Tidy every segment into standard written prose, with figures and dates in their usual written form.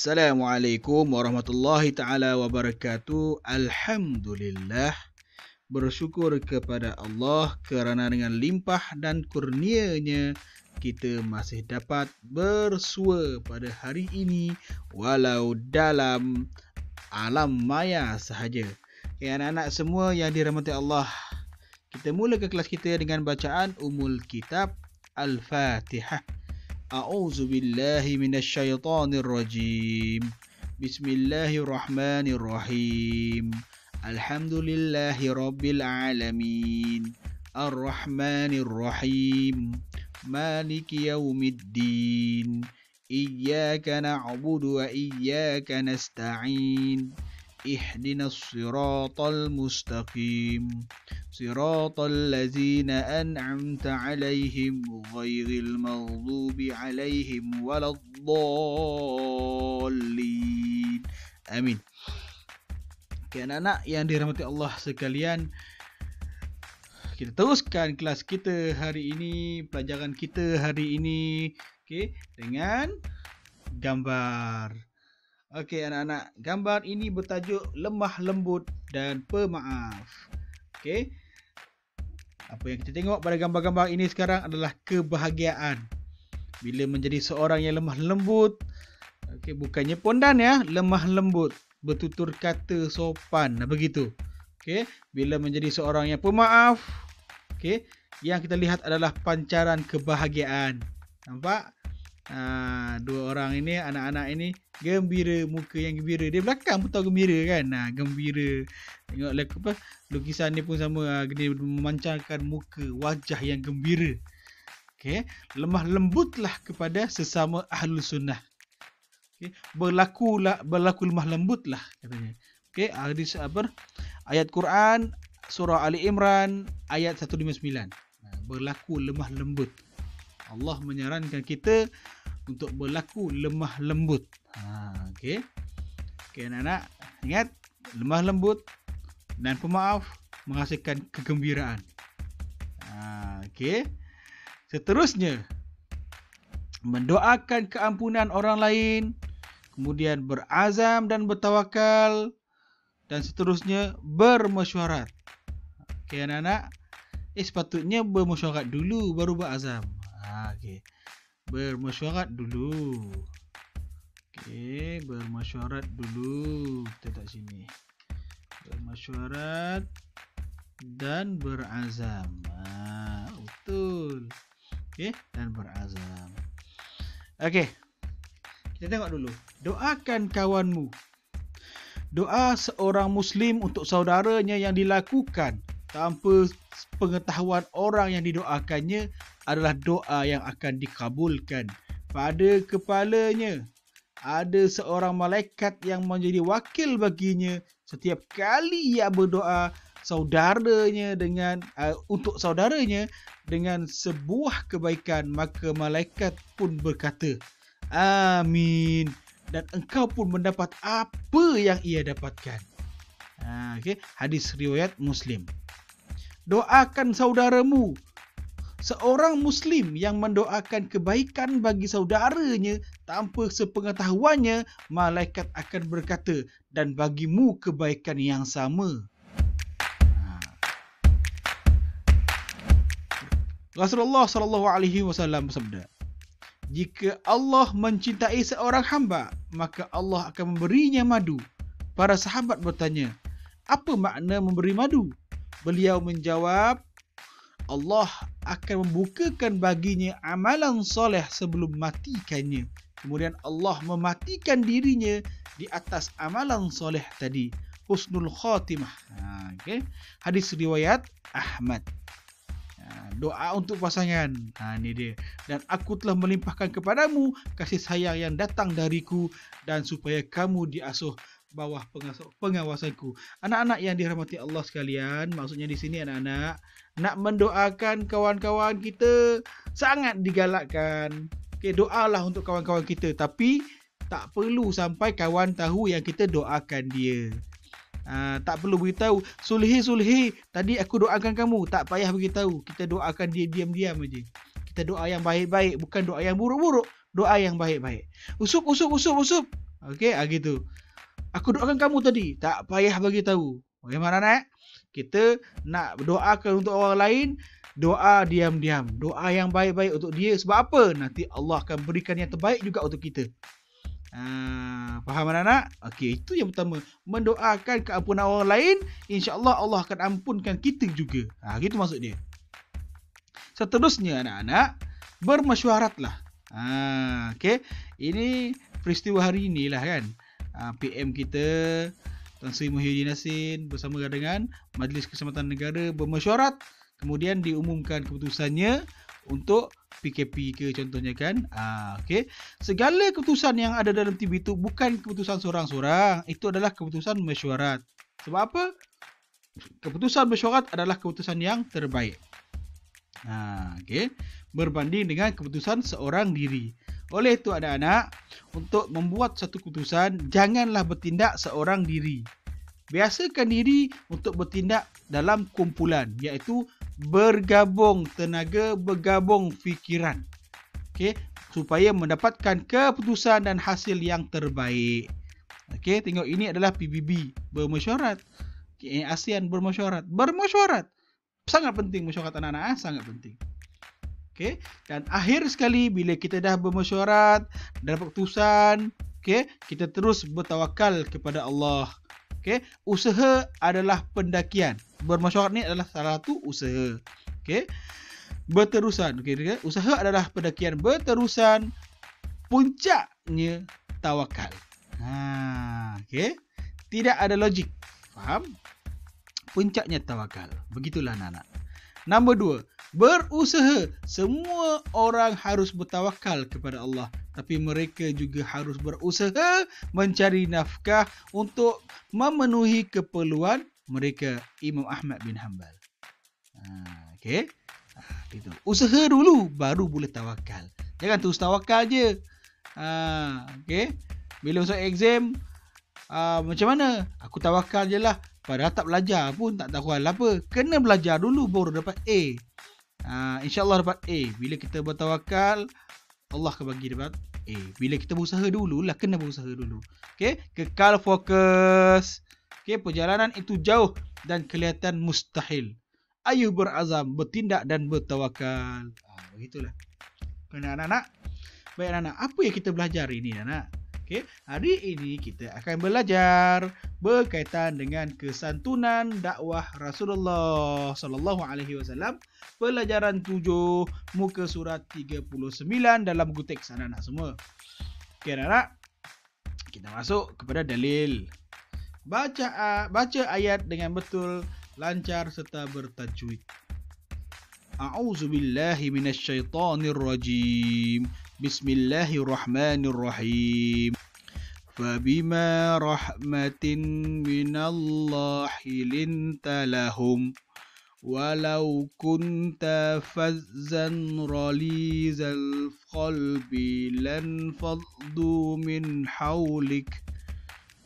Assalamualaikum warahmatullahi taala wabarakatuh. Alhamdulillah, bersyukur kepada Allah kerana dengan limpah dan kurnia-Nya kita masih dapat bersua pada hari ini walau dalam alam maya sahaja. Anak-anak semua yang dirahmati Allah, kita mulakan kelas kita dengan bacaan Ummul Kitab Al-Fatihah. A'udzu billahi minasyaitonir rajim. Bismillahirrahmanirrahim. Alhamdulillahi rabbil alamin. Arrahmanir rahim. Maliki yaumiddin. Iyyaka na'budu wa iyyaka nasta'in. Ihdinas siratal mustaqim. Siratal ladzina an'amta 'alaihim ghairil maghdubi 'alaihim waladdallin. Amin. Okay, anak-anak yang dirahmati Allah sekalian, kita teruskan kelas kita hari ini, pelajaran kita hari ini, dengan gambar. Okey anak-anak, gambar ini bertajuk lemah lembut dan pemaaf. Okey. Apa yang kita tengok pada gambar-gambar ini sekarang adalah kebahagiaan. Bila menjadi seorang yang lemah lembut, bukannya pondan ya, lemah lembut, bertutur kata sopan, begitu. Okey, bila menjadi seorang yang pemaaf, yang kita lihat adalah pancaran kebahagiaan. Nampak? Dua orang ini, anak-anak ini gembira, muka yang gembira. Dia belakang pun tahu gembira kan. Gembira. Tengok lukisan ni pun sama. Dia memancarkan muka, wajah yang gembira. Lemah lembutlah kepada sesama ahlul sunnah. Berlaku lemah lembutlah katanya. Hadis ayat Quran surah Ali Imran ayat 159. Berlaku lemah lembut. Allah menyarankan kita untuk berlaku lemah lembut. Okey anak-anak, ingat, lemah lembut dan pemaaf menghasilkan kegembiraan. Seterusnya, mendoakan keampunan orang lain, kemudian berazam dan bertawakal, dan seterusnya bermesyuarat. Anak-anak, sepatutnya bermesyuarat dulu baru berazam. Bermesyuarat dulu. Bermesyuarat dulu. Kita tak sini. Bermesyuarat dan berazam. Betul. Dan berazam. Kita tengok dulu. Doakan kawanmu. Doa seorang Muslim untuk saudaranya yang dilakukan tanpa pengetahuan orang yang didoakannya adalah doa yang akan dikabulkan. Pada kepalanya ada seorang malaikat yang menjadi wakil baginya setiap kali ia berdoa untuk saudaranya dengan sebuah kebaikan, maka malaikat pun berkata, amin, dan engkau pun mendapat apa yang ia dapatkan. Hadis riwayat Muslim. Doakan saudaramu. Seorang Muslim yang mendoakan kebaikan bagi saudaranya tanpa sepengetahuannya, malaikat akan berkata, dan bagimu kebaikan yang sama. Rasulullah SAW bersabda, jika Allah mencintai seorang hamba, maka Allah akan memberinya madu. Para sahabat bertanya, apa makna memberi madu? Beliau menjawab, Allah akan membukakan baginya amalan soleh sebelum matikannya. Kemudian Allah mematikan dirinya di atas amalan soleh tadi. Husnul khatimah. Hadis riwayat Ahmad. Doa untuk pasangan. Ini dia. Dan aku telah melimpahkan kepadamu kasih sayang yang datang dariku, dan supaya kamu diasuh bawah pengawasanku. Anak-anak yang dirahmati Allah sekalian, maksudnya di sini anak-anak nak mendoakan kawan-kawan kita sangat digalakkan. Doalah untuk kawan-kawan kita, tapi tak perlu sampai kawan tahu yang kita doakan dia. Tak perlu beritahu, Sulhi, tadi aku doakan kamu. Tak payah beritahu. Kita doakan dia diam-diam aja. Kita doa yang baik-baik, bukan doa yang buruk-buruk. Doa yang baik-baik. Usup. Okey, gitu. Aku doakan kamu tadi, tak payah bagi tahu. Bagaimana nak? Kita nak doakan untuk orang lain, doa diam-diam. Doa yang baik-baik untuk dia. Sebab apa? Nanti Allah akan berikan yang terbaik juga untuk kita. Faham anak-anak? Okey, itu yang pertama. Mendoakan keampunan orang lain, insya-Allah Allah akan ampunkan kita juga. Gitu maksud dia. Seterusnya anak-anak, bermesyuaratlah. Okey. Ini peristiwa hari inilah kan. PM kita Tan Sri Muhyiddin Yassin bersama dengan Majlis Keselamatan Negara bermesyuarat, kemudian diumumkan keputusannya untuk PKP ke contohnya kan. Okey. Segala keputusan yang ada dalam TV itu bukan keputusan seorang-seorang, itu adalah keputusan mesyuarat. Sebab apa? Keputusan mesyuarat adalah keputusan yang terbaik. Okey. Berbanding dengan keputusan seorang diri. Oleh itu anak-anak, untuk membuat satu keputusan, janganlah bertindak seorang diri. Biasakan diri untuk bertindak dalam kumpulan, iaitu bergabung tenaga, bergabung fikiran. Okey, supaya mendapatkan keputusan dan hasil yang terbaik. Okey, tengok ini adalah PBB, bermesyuarat. ASEAN bermesyuarat. Bermesyuarat. Sangat penting mesyuarat anak-anak, sangat penting. Okay. Dan akhir sekali, bila kita dah bermesyuarat, dapat keputusan, okay, kita terus bertawakal kepada Allah. Okay. Usaha adalah pendakian. Bermesyuarat ni adalah salah satu usaha. Okay. Berterusan. Okay. Usaha adalah pendakian berterusan. Puncaknya tawakal. Okay. Tidak ada logik. Faham? Puncaknya tawakal. Begitulah anak-anak. Nombor 2, berusaha. Semua orang harus bertawakal kepada Allah, tapi mereka juga harus berusaha mencari nafkah untuk memenuhi keperluan mereka. Imam Ahmad bin Hanbal. Okey. Gitu. Usaha dulu baru boleh tawakal. Jangan terus tawakal je. Okey. Bila masuk exam, macam mana? Aku tawakal je lah. Padahal tak belajar pun, tak tahu hal apa. Kena belajar dulu baru dapat A. InsyaAllah dapat A. Bila kita bertawakal, Allah akan bagi dapat A. Bila kita berusaha dulu lah, kena berusaha dulu. Okay? Kekal fokus. Okay? Perjalanan itu jauh dan kelihatan mustahil. Ayuh berazam, bertindak dan bertawakal. Begitulah. Anak-anak, baik anak-anak, apa yang kita belajar ini anak? Okay. Hari ini kita akan belajar berkaitan dengan kesantunan dakwah Rasulullah sallallahu alaihi wasallam, pelajaran 7 muka surat 39 dalam buku teks anak-anak semua. Okey anak-anak, kita masuk kepada dalil. Baca ayat dengan betul, lancar serta bertajwid. A'udzubillahi minasyaitonirrajim. Bismillahirrahmanirrahim. فبما رحمة من الله لنت لهم ولو كنت فظا غليظ القلب لانفضوا من حولك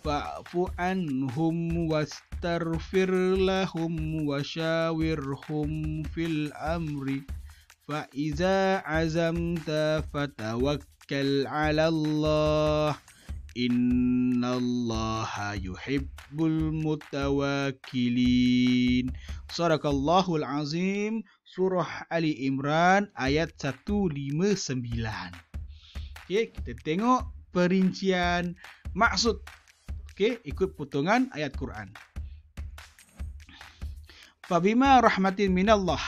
فاعف عنهم واستغفر لهم وشاورهم في الأمر فإذا عزمت فتوكل على الله Innallaha yuhibbul mutawakkilin. Sadaqallahul azim. Surah Ali Imran ayat 159. Okey, kita tengok perincian maksud. Okey, ikut potongan ayat Quran. Fabima rahmatin minallah,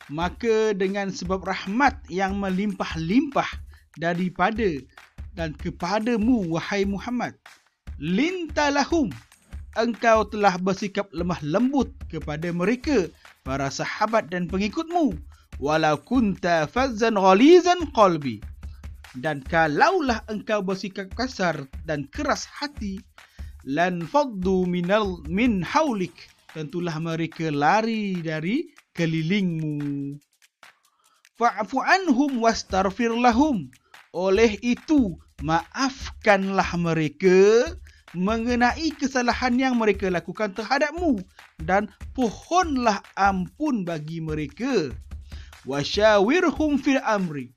maka dengan sebab rahmat yang melimpah-limpah daripada dan kepadamu wahai Muhammad, lintalahum, engkau telah bersikap lemah lembut kepada mereka, para sahabat dan pengikutmu, walau kunta fazzan ghalizan qalbi, dan kalaulah engkau bersikap kasar dan keras hati, lan faddu min haulik, tentulah mereka lari dari kelilingmu. Fa'fu anhum wastaghfir lahum, oleh itu maafkanlah mereka mengenai kesalahan yang mereka lakukan terhadapmu dan pohonlah ampun bagi mereka. Wasyawirhum fil amri,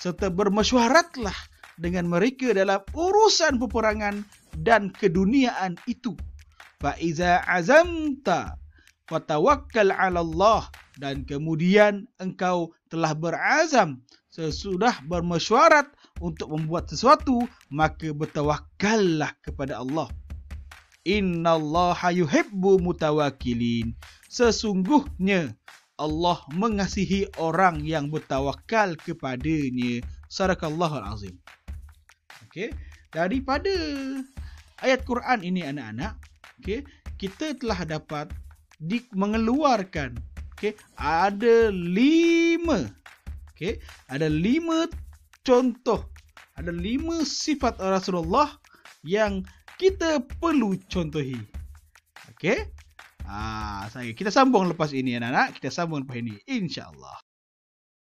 serta bermesyuaratlah dengan mereka dalam urusan peperangan dan keduniaan itu. Fa iza azamta fatawakkal 'ala Allah, dan kemudian engkau telah berazam sesudah bermesyuarat untuk membuat sesuatu, maka bertawakkallah kepada Allah. Innallaha yuhibbu mutawakkilin. Sesungguhnya Allah mengasihi orang yang bertawakal kepadanya. Sadaqallahul azim. Okey, daripada ayat Quran ini anak-anak, okey, kita telah dapat mengeluarkan, okey, ada 5 contoh, ada 5 sifat Rasulullah yang kita perlu contohi. Okey? Kita sambung lepas ini anak-anak, kita sambung lepas ini insya-Allah.